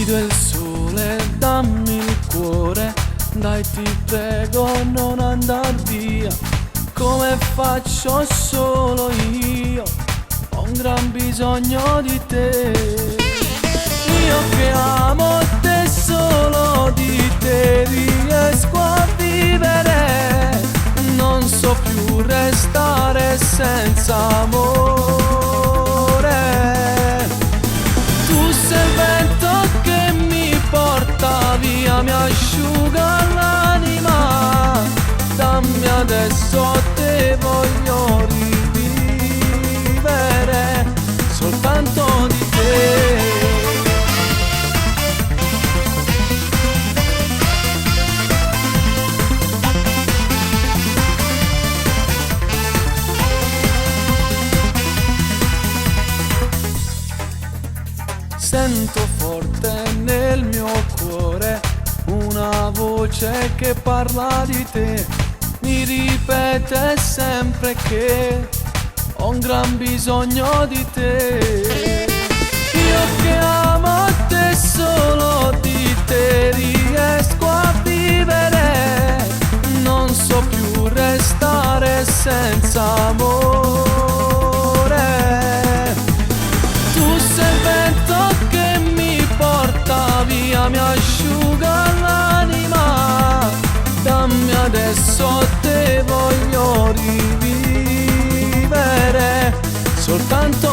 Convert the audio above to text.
Guido il sole, dammi il cuore, dai ti prego non andar via. Come faccio solo io, ho un gran bisogno di te. Io che amo te, solo di te riesco a vivere. Non so più restare senza amore. Tu sei il vento che mi porta via, mi asciuga l'anima. Dammi adesso, te voglio rivivere, soltanto di te. Sento forte nel mio cuore una voce che parla di te, mi ripete sempre che ho un gran bisogno di te. Io che amo te, solo di te riesco a vivere. Non so più restare senza amore. Tu sei il vento che mi porta via, mi asciuga l'anima. Dammi adesso, te voglio rivivere, soltanto